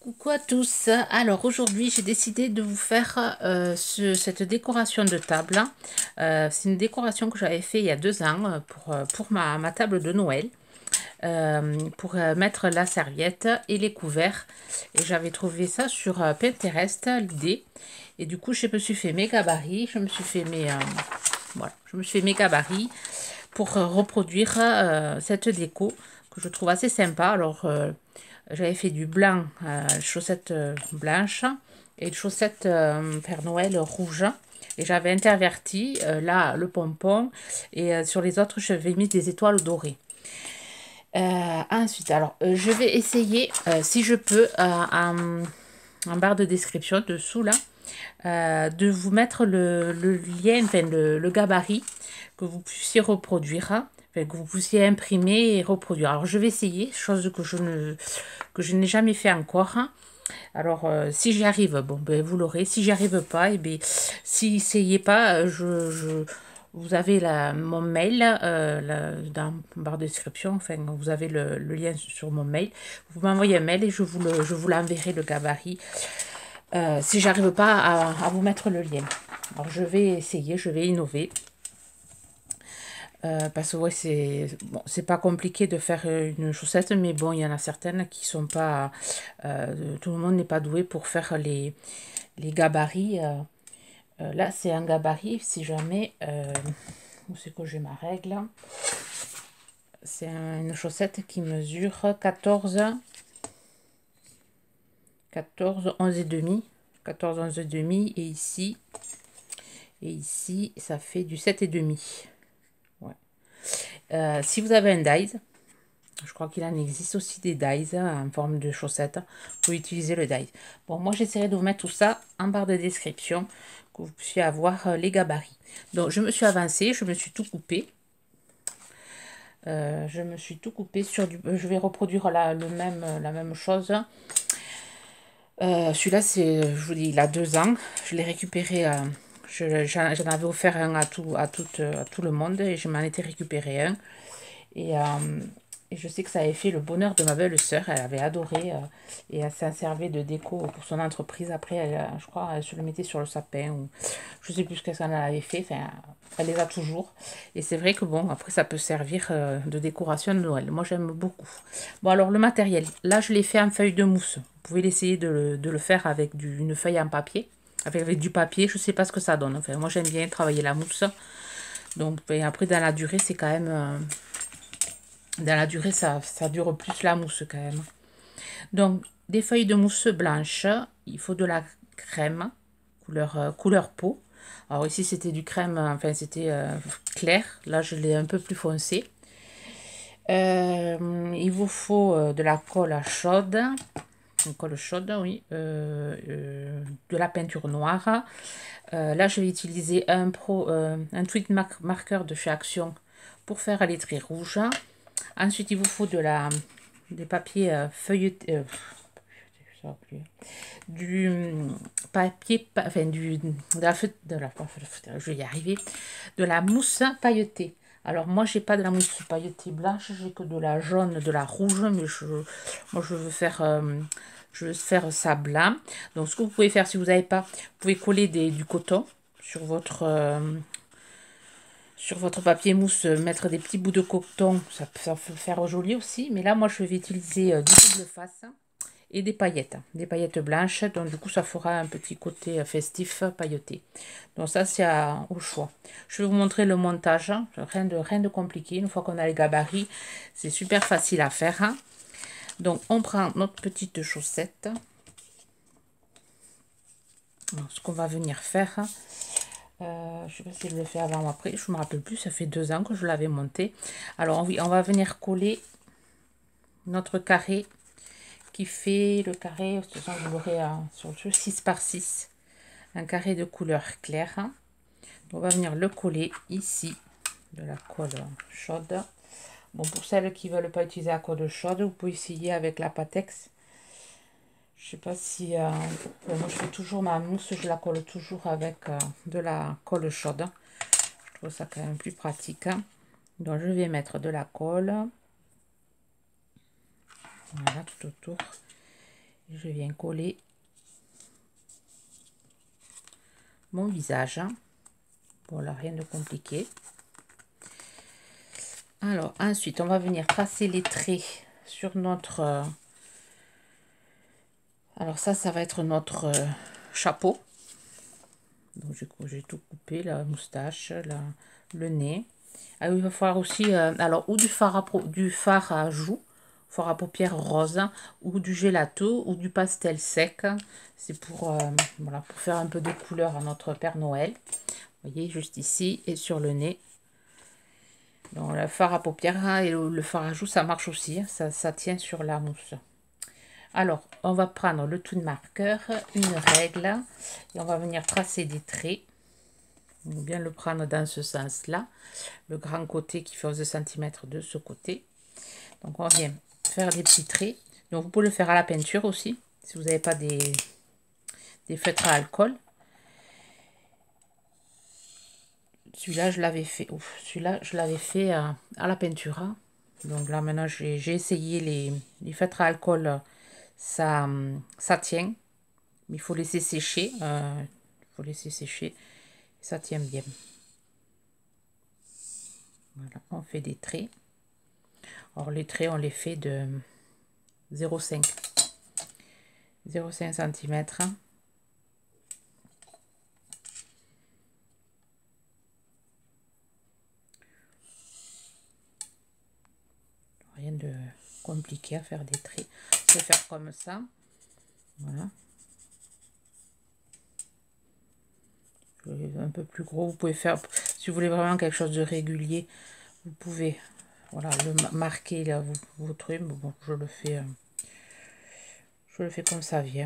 Coucou à tous. Alors aujourd'hui j'ai décidé de vous faire cette décoration de table. C'est une décoration que j'avais fait il y a 2 ans pour ma table de Noël. Pour mettre la serviette et les couverts. Et j'avais trouvé ça sur Pinterest, l'idée. Et du coup je me suis fait mes gabarits. Voilà, je me suis fait mes gabarits pour reproduire cette déco que je trouve assez sympa. Alors j'avais fait du blanc, chaussettes blanches et chaussettes Père Noël rouge. Et j'avais interverti là le pompon et sur les autres j'avais mis des étoiles dorées. Ensuite, alors je vais essayer si je peux en barre de description dessous là de vous mettre le lien, enfin le gabarit que vous puissiez reproduire, hein, enfin, que vous puissiez imprimer et reproduire. Alors je vais essayer, chose que je n'ai jamais fait encore, hein. Alors si j'y arrive, bon ben vous l'aurez. Si j'y arrive pas, et ben si essayez pas, vous avez mon mail dans la barre de description, enfin vous avez le lien sur mon mail. Vous m'envoyez un mail et je vous l'enverrai le gabarit. Si j'arrive pas à vous mettre le lien. Alors je vais essayer, je vais innover. Parce que ouais, c'est pas compliqué de faire une chaussette, mais bon, il y en a certaines qui sont pas. Tout le monde n'est pas doué pour faire les gabarits. Là, c'est un gabarit, si jamais. Où c'est que j'ai ma règle? C'est une chaussette qui mesure 14, 11 et demi. 14, 11 et demi. Et ici, ça fait du 7 et demi. Ouais. Si vous avez un dies, je crois qu'il en existe aussi des dies en forme de chaussettes, vous pouvez utiliser le dies. Bon, moi j'essaierai de vous mettre tout ça en barre de description, que vous puissiez avoir les gabarits. Donc je me suis avancée, je me suis tout coupé. Je me suis tout coupé sur du... Je vais reproduire la même chose. Celui-là, je vous dis, il a 2 ans. Je l'ai récupéré... j'en avais offert un à tout le monde et je m'en étais récupéré un. Et je sais que ça avait fait le bonheur de ma belle-sœur. Elle avait adoré et elle s'en servait de déco pour son entreprise. Après, je crois, elle se le mettait sur le sapin ou je sais plus ce qu'elle en avait fait. Enfin, elle les a toujours. Et c'est vrai que bon, après, ça peut servir de décoration de Noël. Moi, j'aime beaucoup. Bon, alors le matériel. Là, je l'ai fait en feuille de mousse. Vous pouvez l'essayer de le faire avec une feuille en papier. Avec du papier, je sais pas ce que ça donne. Enfin, moi, j'aime bien travailler la mousse. Donc, et après, dans la durée, c'est quand même... dans la durée, ça dure plus la mousse quand même. Donc, des feuilles de mousse blanche. Il faut de la crème, couleur peau. Alors ici, c'était du crème, enfin, c'était clair. Là, je l'ai un peu plus foncé. Il vous faut de la colle chaude. Une colle chaude, oui. De la peinture noire. Là, je vais utiliser un tweed marqueur de chez Action pour faire les traits rouges. Ensuite, il vous faut des papiers feuilletés, du papier, enfin je vais y arriver, de la mousse pailletée. Alors moi, j'ai pas de la mousse pailletée blanche, j'ai que de la jaune, de la rouge, mais moi je veux faire ça blanc. Donc ce que vous pouvez faire si vous n'avez pas, vous pouvez coller du coton sur votre papier mousse, mettre des petits bouts de coton, ça peut faire joli aussi. Mais là, moi, je vais utiliser du double face et des paillettes blanches. Donc, du coup, ça fera un petit côté festif pailleté. Donc, ça, c'est au choix. Je vais vous montrer le montage. Rien de compliqué. Une fois qu'on a les gabarits, c'est super facile à faire. Donc, on prend notre petite chaussette. Alors, ce qu'on va venir faire... je ne sais pas si je le fais avant ou après, je ne me rappelle plus, ça fait 2 ans que je l'avais monté. Alors oui, on va venir coller notre carré qui fait le carré, de toute façon vous l'aurez sur le jeu 6 par 6, un carré de couleur claire. On va venir le coller ici, de la colle chaude. Bon, pour celles qui ne veulent pas utiliser la colle chaude, vous pouvez essayer avec la Patex. Je sais pas si... moi, je fais toujours ma mousse, je la colle toujours avec de la colle chaude. Je trouve ça quand même plus pratique. Donc, je vais mettre de la colle. Voilà, tout autour. Je viens coller mon visage. Voilà, rien de compliqué. Alors ensuite, on va venir tracer les traits sur notre... alors ça va être notre chapeau. Donc j'ai tout coupé, la moustache, le nez. Ah oui, il va falloir aussi, alors, ou du fard à joues, fard à paupières rose, ou du gelato, ou du pastel sec. C'est pour, voilà, pour faire un peu de couleur à notre Père Noël. Vous voyez, juste ici et sur le nez. Donc, le fard à paupières et le fard à joues, ça marche aussi. Ça tient sur la mousse. Alors, on va prendre le tout de marqueur, une règle, et on va venir tracer des traits. On va bien le prendre dans ce sens-là. Le grand côté qui fait 11 cm de ce côté. Donc, on vient faire des petits traits. Donc, vous pouvez le faire à la peinture aussi, si vous n'avez pas des feutres à alcool. Celui-là, je l'avais fait. Celui-là, je l'avais fait à la peinture. Donc là, maintenant, j'ai essayé les feutres à alcool. Ça tient. Mais il faut laisser sécher. Ça tient bien. Voilà, on fait des traits. Alors, les traits, on les fait de 0,5 cm. Rien de compliqué à faire des traits. Je vais faire comme ça. Voilà. Un peu plus gros. Vous pouvez faire, si vous voulez vraiment quelque chose de régulier, vous pouvez, voilà, le marquer là, vos trucs. Bon, je le fais comme ça vient.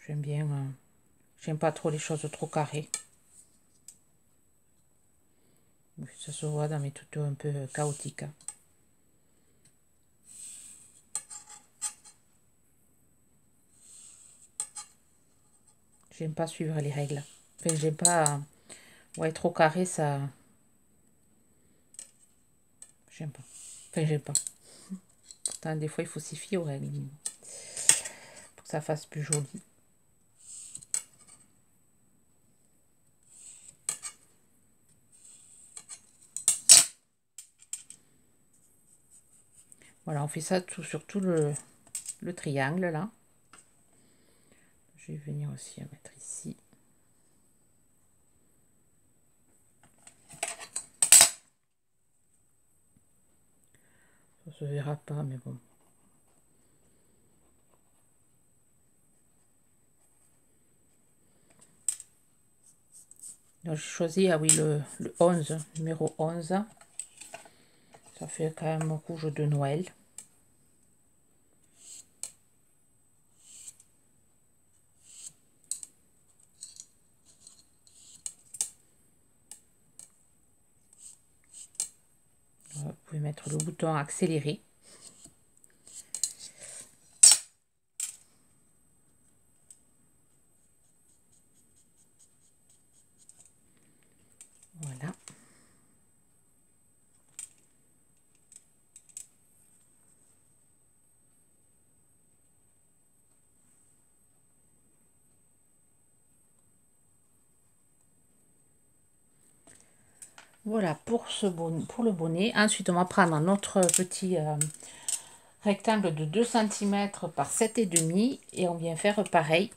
J'aime bien. J'aime pas trop les choses trop carrées. Ça se voit dans mes tutos un peu chaotiques. J'aime pas suivre les règles. Enfin, j'aime pas. Ouais, trop carré, ça. J'aime pas. Enfin, j'aime pas. Pourtant, des fois, il faut s'y fier aux règles. Pour que ça fasse plus joli. Voilà, on fait ça sur tout le triangle là. Je vais venir aussi à mettre ici. Ça se verra pas, mais bon. Donc j'ai choisi, ah oui, le 11, numéro 11. Ça fait quand même un rouge de Noël. Vous pouvez mettre le bouton accéléré. Voilà. Voilà pour le bonnet. Ensuite, on va prendre notre petit rectangle de 2 cm par 7,5 et on vient faire pareil.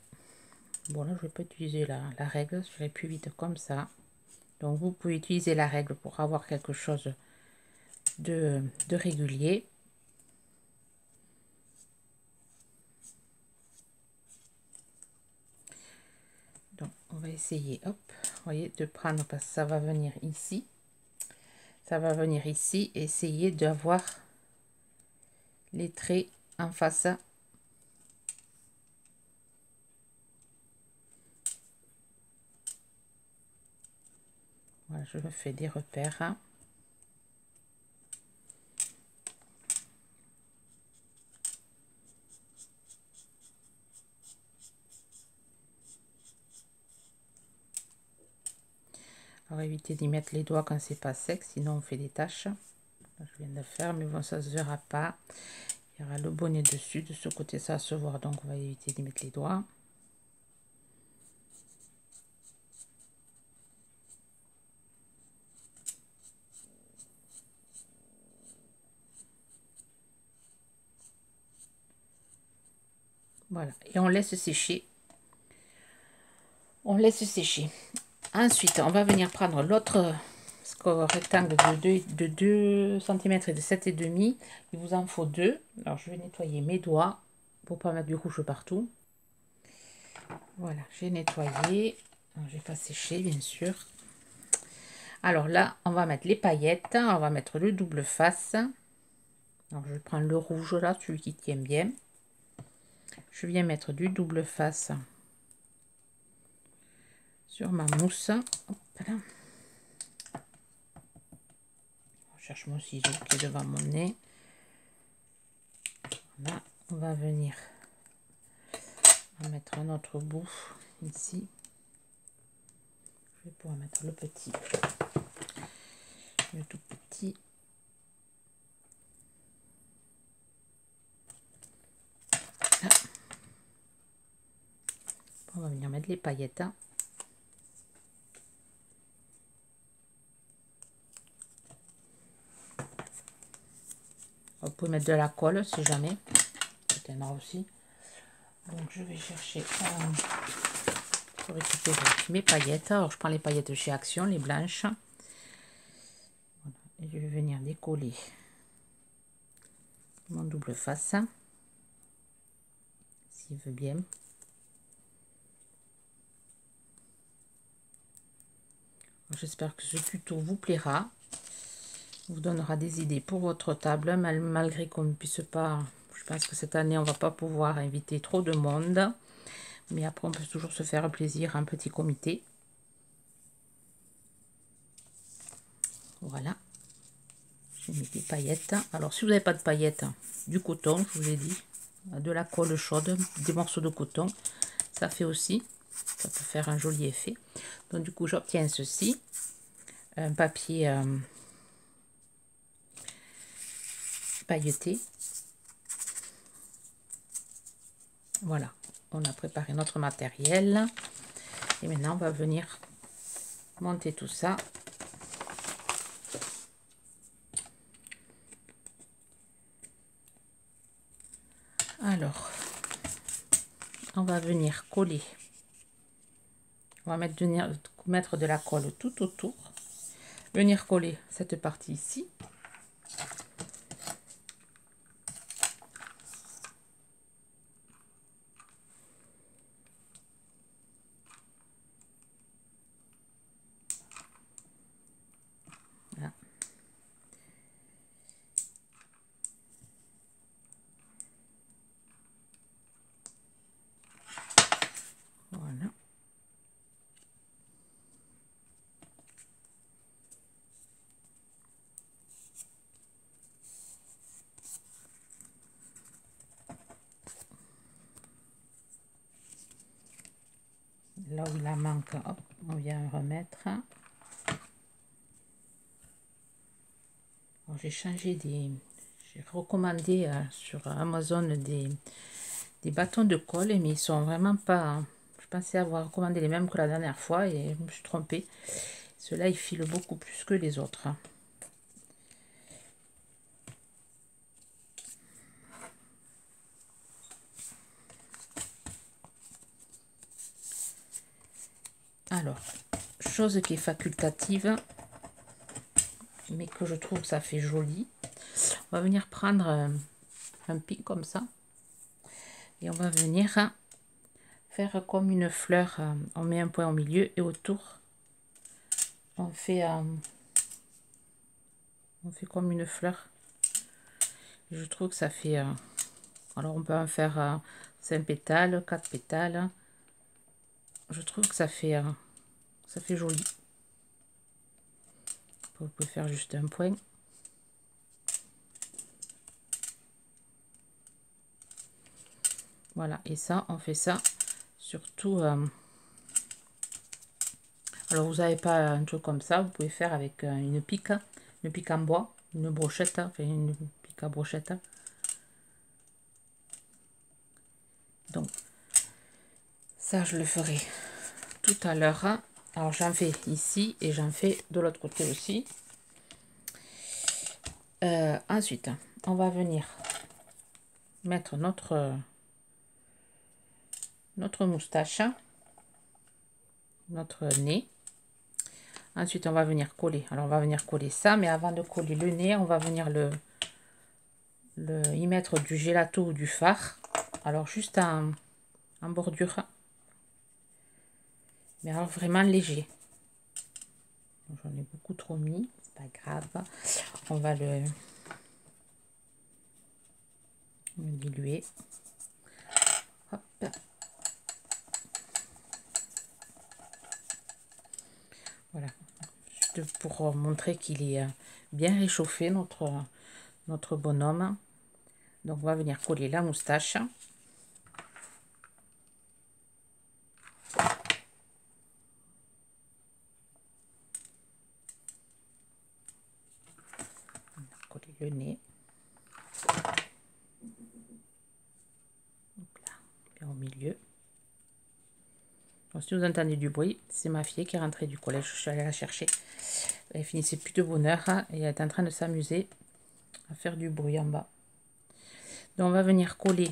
Bon, là, je vais pas utiliser la règle, je vais plus vite comme ça. Donc, vous pouvez utiliser la règle pour avoir quelque chose de régulier. Donc, on va essayer, hop, vous voyez, de prendre, parce que ça va venir ici. Ça va venir ici, essayer d'avoir les traits en face. Voilà, je me fais des repères. Alors évitez d'y mettre les doigts quand c'est pas sec, sinon on fait des taches. Là, je viens de le faire, mais bon, ça se verra pas. Il y aura le bonnet dessus. De ce côté, ça va se voir, donc on va éviter d'y mettre les doigts. Voilà, et on laisse sécher. On laisse sécher. Ensuite, on va venir prendre l'autre rectangle de 2 cm et de 7,5. Il vous en faut 2. Alors, je vais nettoyer mes doigts pour pas mettre du rouge partout. Voilà, j'ai nettoyé. J'ai pas séché, bien sûr. Alors là, on va mettre les paillettes. On va mettre le double face. Alors, je prends le rouge là, celui qui tient bien. Je viens mettre du double face sur ma mousse. Hop là. Je cherche mon ciseau qui est devant mon nez. Là, on va venir mettre un autre bout ici. Je vais pouvoir mettre le petit, le tout petit. Là. On va venir mettre les paillettes. Vous pouvez mettre de la colle si jamais. C'est un aussi. Donc je vais chercher pour récupérer mes paillettes. Alors je prends les paillettes de chez Action, les blanches. Voilà. Et je vais venir décoller mon double face. S'il veut bien. J'espère que ce tuto vous plaira. Vous donnera des idées pour votre table, malgré qu'on ne puisse pas. Je pense que cette année, on va pas pouvoir inviter trop de monde. Mais après, on peut toujours se faire plaisir, un petit comité. Voilà. J'ai mis des paillettes. Alors, si vous n'avez pas de paillettes, du coton, je vous ai dit, de la colle chaude, des morceaux de coton, ça fait aussi. Ça peut faire un joli effet. Donc, du coup, j'obtiens ceci. Un papier pailleté. Voilà, on a préparé notre matériel. Et maintenant, on va venir monter tout ça. Alors, on va venir coller. On va mettre de la colle tout autour. Venir coller cette partie ici. Voilà. Voilà. Là où il la manque, hop, on vient remettre. J'ai changé j'ai recommandé sur Amazon des bâtons de colle, mais ils sont vraiment pas. Je pensais avoir recommandé les mêmes que la dernière fois et je me suis trompée. Ceux-là, ils filent beaucoup plus que les autres. Alors, chose qui est facultative, mais que je trouve que ça fait joli. On va venir prendre un pic comme ça. Et on va venir faire comme une fleur. On met un point au milieu et autour, on fait comme une fleur. Je trouve que ça fait... alors on peut en faire 5 pétales, 4 pétales. Je trouve que ça fait joli. Vous pouvez faire juste un point. Voilà, et ça, on fait ça surtout. Alors, vous n'avez pas un truc comme ça, vous pouvez faire avec une pique en bois, une brochette, enfin une pique à brochette. Ça, je le ferai tout à l'heure. Alors, j'en fais ici et j'en fais de l'autre côté aussi. Ensuite, on va venir mettre notre moustache, notre nez. Ensuite, on va venir coller. Alors, on va venir coller ça, mais avant de coller le nez, on va venir y mettre du gelato ou du fard. Alors, juste en bordure. Mais alors, vraiment léger. J'en ai beaucoup trop mis, c'est pas grave. On va le diluer. Hop. Voilà. Juste pour montrer qu'il est bien réchauffé, notre bonhomme. Donc, on va venir coller la moustache. Coller le nez. Donc là, bien au milieu. Donc, si vous entendez du bruit, c'est ma fille qui est rentrée du collège. Je suis allée la chercher. Elle finissait plus de bonheur et elle est en train de s'amuser à faire du bruit en bas. Donc, on va venir coller.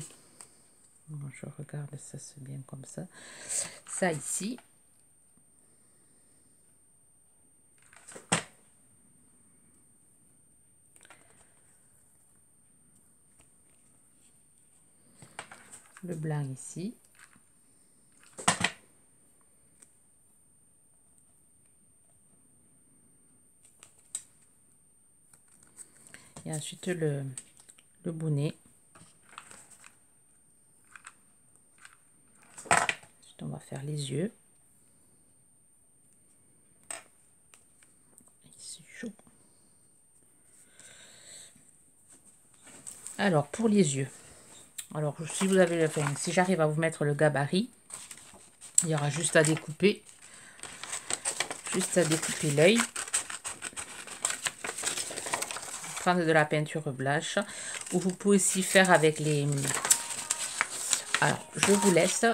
Je regarde, ça c'est bien comme ça. Ça ici. Le blanc ici. Et ensuite le bonnet. Ensuite on va faire les yeux. C'est chaud. Alors pour les yeux. Alors si vous avez si j'arrive à vous mettre le gabarit, il y aura juste à découper. Juste à découper l'œil. Prendre de la peinture blanche. Ou vous pouvez aussi faire avec les... Alors je vous laisse.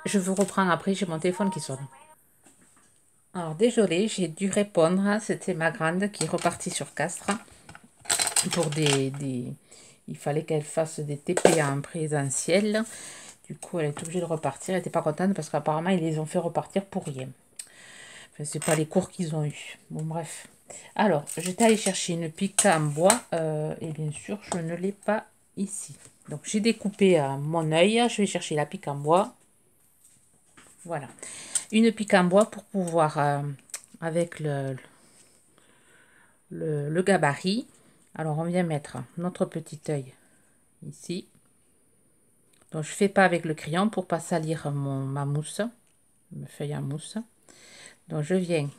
Je vous reprends après, j'ai mon téléphone qui sonne. Alors désolé, j'ai dû répondre. C'était ma grande qui est repartie sur Castres pour il fallait qu'elle fasse des TP en présentiel. Du coup, elle est obligée de repartir. Elle n'était pas contente parce qu'apparemment, ils les ont fait repartir pour rien. Enfin, c'est pas les cours qu'ils ont eu. Bon, bref. Alors, j'étais allée chercher une pique en bois. Et bien sûr, je ne l'ai pas ici. Donc, j'ai découpé mon œil. Je vais chercher la pique en bois. Voilà. Une pique en bois pour pouvoir, avec le gabarit. Alors, on vient mettre notre petit œil ici. Donc, je fais pas avec le crayon pour pas salir ma mousse, ma feuille en mousse. Donc, je viens,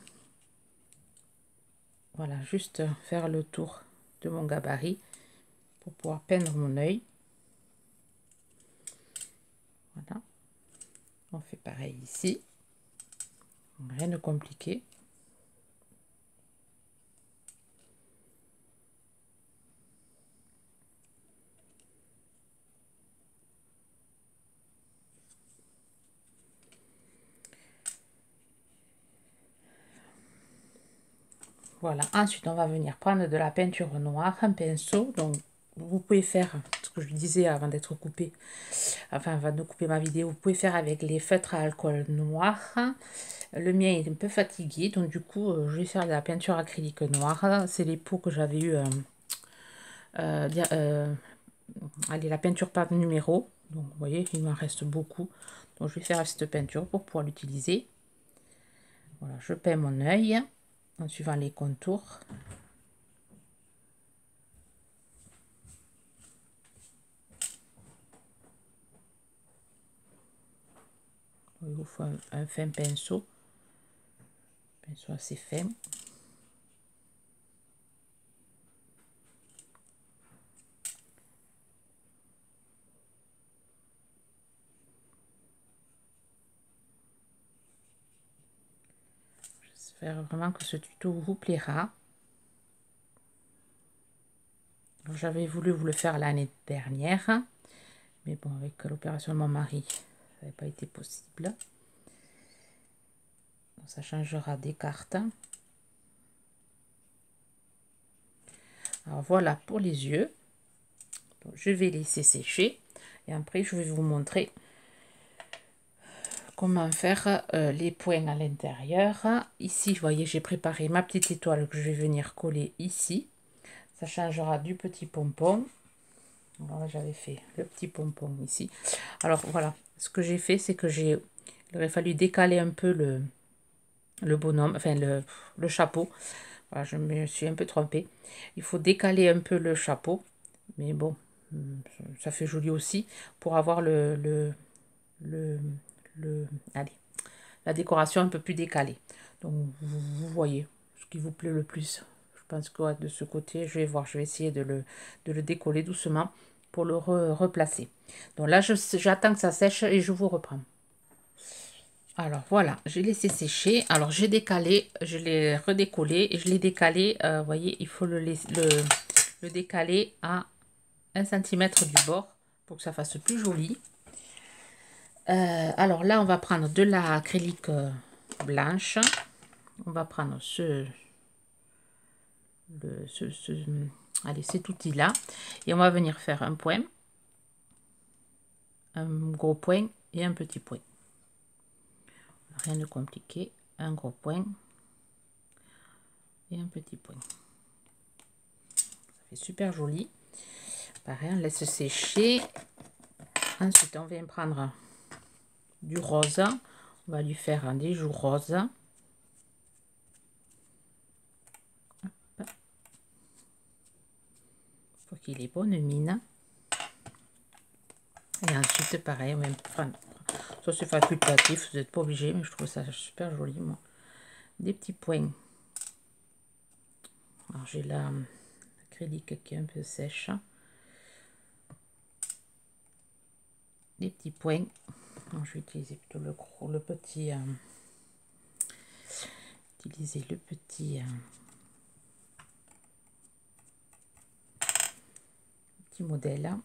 voilà, juste faire le tour de mon gabarit pour pouvoir peindre mon œil. Voilà. On fait pareil ici. Rien de compliqué. Voilà, ensuite on va venir prendre de la peinture noire, un pinceau. Donc vous pouvez faire ce que je disais avant d'être coupé, enfin avant de couper ma vidéo, vous pouvez faire avec les feutres à alcool noir. Le mien est un peu fatigué, donc du coup je vais faire de la peinture acrylique noire. C'est les pots que j'avais eu, allez, la peinture par numéro. Donc vous voyez, il m'en reste beaucoup. Donc je vais faire cette peinture pour pouvoir l'utiliser. Voilà, je peins mon œil en suivant les contours. Il vous faut un fin pinceau assez fin. J'espère vraiment que ce tuto vous plaira. J'avais voulu vous le faire l'année dernière, mais bon, avec l'opération de mon mari, ça n'avait pas été possible. Donc, ça changera des cartes. Alors voilà pour les yeux. Donc, je vais laisser sécher et après je vais vous montrer comment faire les points à l'intérieur. Ici, vous voyez, j'ai préparé ma petite étoile que je vais venir coller ici. Ça changera du petit pompon. Voilà, j'avais fait le petit pompon ici. Alors voilà, ce que j'ai fait, c'est que il aurait fallu décaler un peu le bonhomme, enfin le chapeau. Voilà, je me suis un peu trompée. Il faut décaler un peu le chapeau, mais bon, ça fait joli aussi pour avoir allez, la décoration un peu plus décalée. Donc vous voyez ce qui vous plaît le plus. Je pense que ouais, de ce côté, je vais voir, je vais essayer de le décoller doucement pour le replacer. Donc là, j'attends que ça sèche et je vous reprends. Alors voilà, j'ai laissé sécher. Alors j'ai décalé, je l'ai redécollé et je l'ai décalé. Vous voyez, il faut le décaler à 1 cm du bord pour que ça fasse plus joli. Alors là, on va prendre de l'acrylique blanche. On va prendre allez, cet outil-là. Et on va venir faire un point, un gros point et un petit point. Rien de compliqué. Un gros point et un petit point. Ça fait super joli. Pareil, on laisse sécher. Ensuite, on vient prendre du rose. On va lui faire des joues roses. Faut qu'il ait bonne mine. Et ensuite, pareil, on va prendre. Ça, c'est facultatif, vous n'êtes pas obligé, mais je trouve ça super joli, moi. Des petits points. Alors, j'ai l'acrylique qui est un peu sèche. Des petits points. Alors, je vais utiliser plutôt le petit. Utiliser le petit. Petit modèle.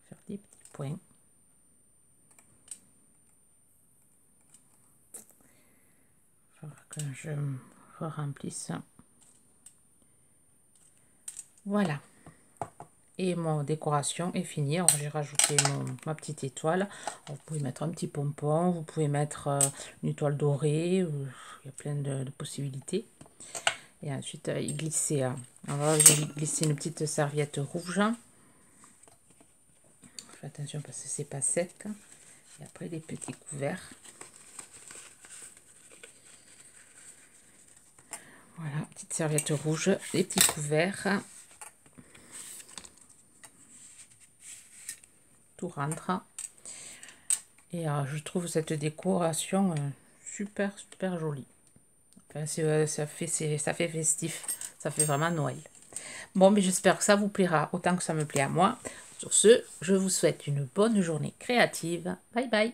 Faire des petits points. Il faudra que je remplisse. Voilà. Et mon décoration est finie. Alors j'ai rajouté ma petite étoile. Alors, vous pouvez mettre un petit pompon, vous pouvez mettre une étoile dorée. Il y a plein de possibilités. Et ensuite y glisser. On va glisser une petite serviette rouge. Faites attention parce que c'est pas sec. Et après des petits couverts. Voilà, petite serviette rouge, des petits couverts. Tout rentre. Et je trouve cette décoration super jolie. Enfin, ça fait festif, ça fait vraiment Noël. Bon, mais j'espère que ça vous plaira autant que ça me plaît à moi. Sur ce, je vous souhaite une bonne journée créative. Bye bye.